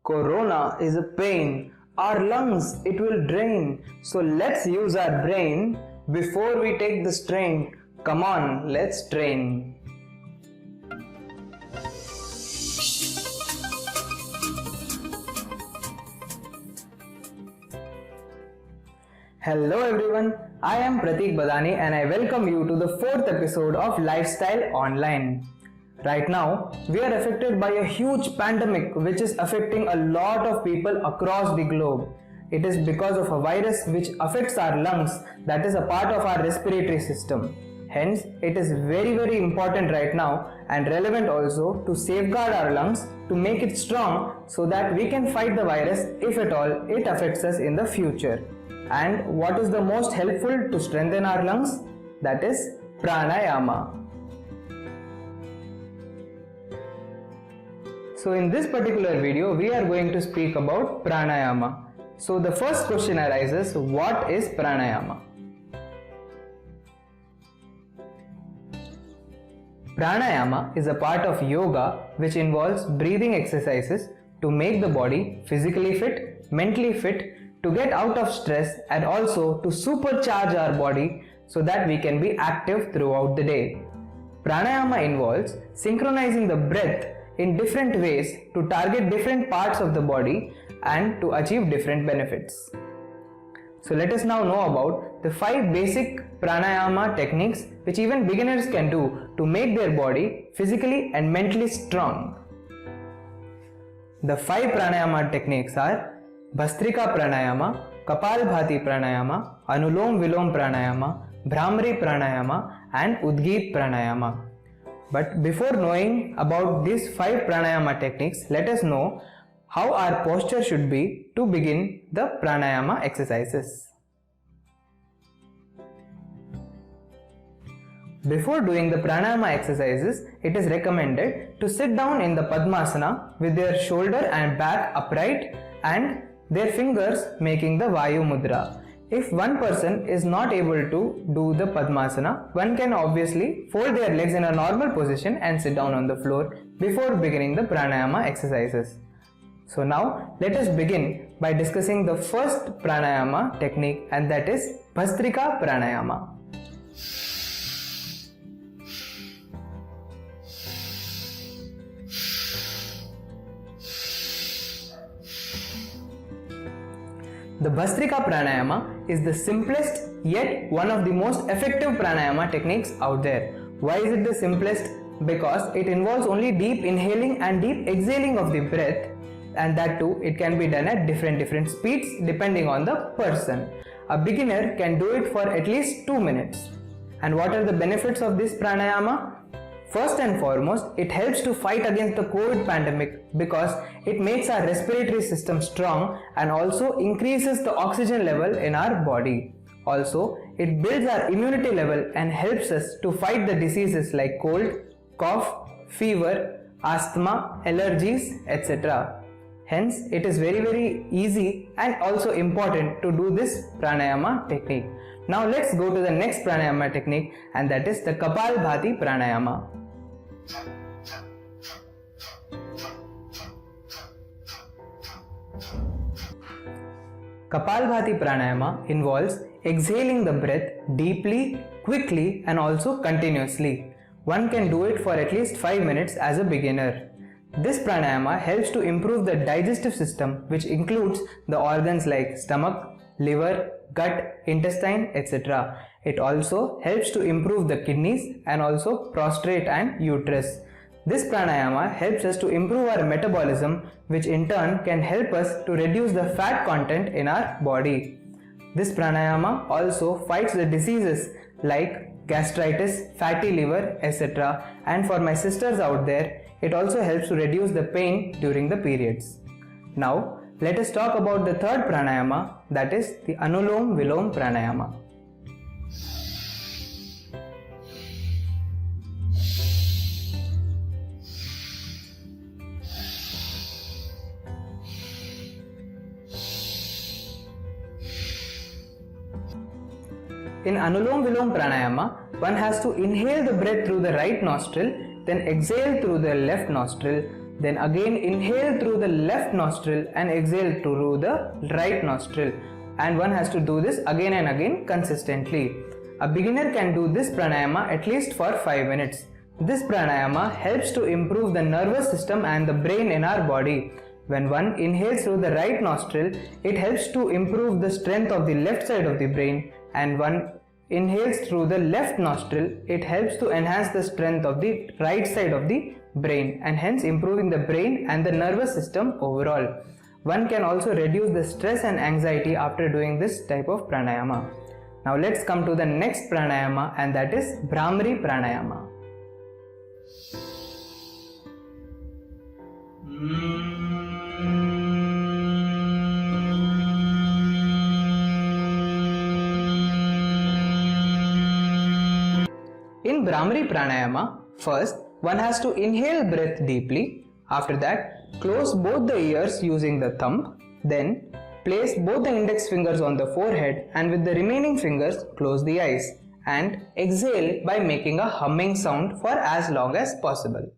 Corona is a pain. Our lungs, it will drain. So let's use our brain before we take the strain. Come on, let's train. Hello everyone, I am Pratik Badani and I welcome you to the 4th episode of Lifestyle Online. Right now, we are affected by a huge pandemic which is affecting a lot of people across the globe. It is because of a virus which affects our lungs, that is a part of our respiratory system. Hence, it is very important right now and relevant also to safeguard our lungs to make it strong so that we can fight the virus if at all it affects us in the future. And what is the most helpful to strengthen our lungs? That is pranayama. So in this particular video, we are going to speak about pranayama. So the first question arises, what is pranayama? Pranayama is a part of yoga which involves breathing exercises to make the body physically fit, mentally fit, to get out of stress and also to supercharge our body so that we can be active throughout the day. Pranayama involves synchronizing the breath in different ways to target different parts of the body and to achieve different benefits. So let us now know about the 5 basic pranayama techniques which even beginners can do to make their body physically and mentally strong. The 5 pranayama techniques are Bhastrika Pranayama, Kapalbhati Pranayama, Anulom Vilom Pranayama, Bhramari Pranayama and Udgit Pranayama. But before knowing about these 5 pranayama techniques, let us know how our posture should be to begin the pranayama exercises. Before doing the pranayama exercises, it is recommended to sit down in the Padmasana with their shoulder and back upright and their fingers making the Vayu Mudra. If one person is not able to do the Padmasana, one can obviously fold their legs in a normal position and sit down on the floor before beginning the pranayama exercises. So now let us begin by discussing the first pranayama technique, and that is Bhastrika Pranayama. The Bhastrika Pranayama is the simplest yet one of the most effective pranayama techniques out there. Why is it the simplest? Because it involves only deep inhaling and deep exhaling of the breath, and that too it can be done at different speeds depending on the person. A beginner can do it for at least 2 minutes. And what are the benefits of this pranayama? First and foremost, it helps to fight against the COVID pandemic because it makes our respiratory system strong and also increases the oxygen level in our body. Also, it builds our immunity level and helps us to fight the diseases like cold, cough, fever, asthma, allergies, etc. Hence, it is very easy and also important to do this pranayama technique. Now let's go to the next pranayama technique, and that is the Kapalbhati Pranayama. Kapalbhati Pranayama involves exhaling the breath deeply, quickly and also continuously. One can do it for at least 5 minutes as a beginner. This pranayama helps to improve the digestive system, which includes the organs like stomach, liver, gut, intestine, etc. It also helps to improve the kidneys and also prostate and uterus. This pranayama helps us to improve our metabolism, which in turn can help us to reduce the fat content in our body. This pranayama also fights the diseases like gastritis, fatty liver, etc. And for my sisters out there, it also helps to reduce the pain during the periods. Now, let us talk about the third pranayama, that is the Anulom Vilom Pranayama. In Anulom Vilom Pranayama, one has to inhale the breath through the right nostril, then exhale through the left nostril, then again inhale through the left nostril and exhale through the right nostril, and one has to do this again and again consistently. A beginner can do this pranayama at least for 5 minutes. This pranayama helps to improve the nervous system and the brain in our body. When one inhales through the right nostril, it helps to improve the strength of the left side of the brain, and one inhales through the left nostril, it helps to enhance the strength of the right side of the brain, and hence improving the brain and the nervous system overall. One can also reduce the stress and anxiety after doing this type of pranayama. Now let's come to the next pranayama, and that is Bhramari pranayama. In Bhramari pranayama, first one has to inhale breath deeply. After that, close both the ears using the thumb. Then place both the index fingers on the forehead, and with the remaining fingers close the eyes, and exhale by making a humming sound for as long as possible.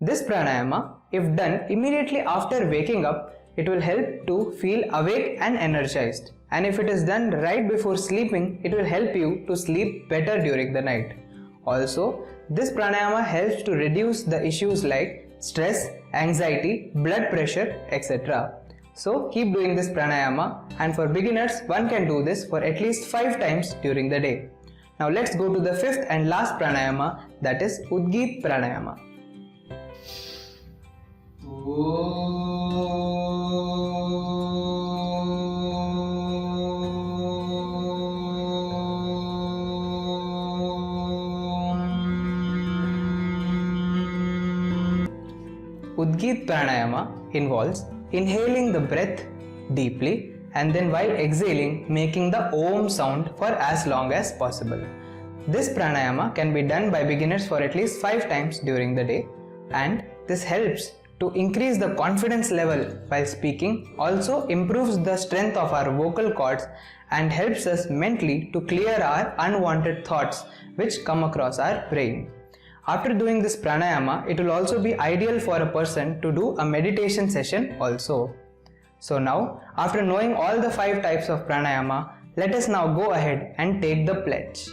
This pranayama, if done immediately after waking up, it will help to feel awake and energized. And if it is done right before sleeping, it will help you to sleep better during the night. Also, this pranayama helps to reduce the issues like stress, anxiety, blood pressure, etc. So keep doing this pranayama, and for beginners, one can do this for at least 5 times during the day. Now let's go to the fifth and last pranayama, that is Udgit pranayama. Udgit pranayama involves inhaling the breath deeply, and then while exhaling making the Om sound for as long as possible. This pranayama can be done by beginners for at least 5 times during the day, and this helps to increase the confidence level while speaking, also improves the strength of our vocal cords, and helps us mentally to clear our unwanted thoughts which come across our brain. After doing this pranayama, it will also be ideal for a person to do a meditation session also. So now, after knowing all the 5 types of pranayama, let us now go ahead and take the pledge.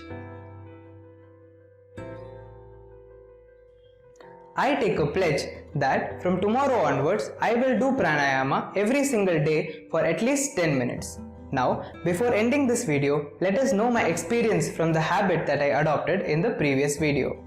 I take a pledge that from tomorrow onwards, I will do pranayama every single day for at least 10 minutes. Now, before ending this video, let us know my experience from the habit that I adopted in the previous video.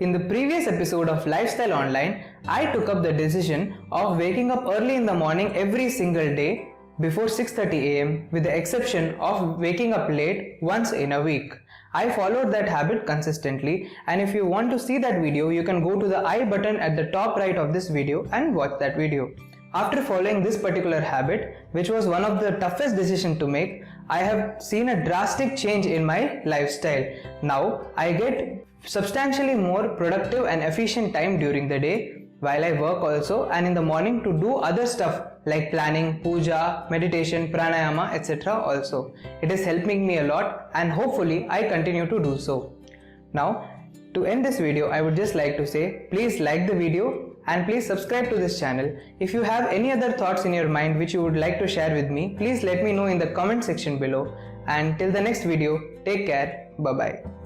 In the previous episode of Lifestyle Online, I took up the decision of waking up early in the morning every single day before 6:30 am, with the exception of waking up late once in a week. I followed that habit consistently, and if you want to see that video, you can go to the I button at the top right of this video and watch that video. After following this particular habit, which was one of the toughest decisions to make, I have seen a drastic change in my lifestyle. Now, I get substantially more productive and efficient time during the day while I work also, and in the morning to do other stuff like planning, puja, meditation, pranayama, etc. also. It is helping me a lot, and hopefully I continue to do so. Now, to end this video, I would just like to say, please like the video and please subscribe to this channel. If you have any other thoughts in your mind which you would like to share with me, please let me know in the comment section below. And till the next video, take care. Bye bye.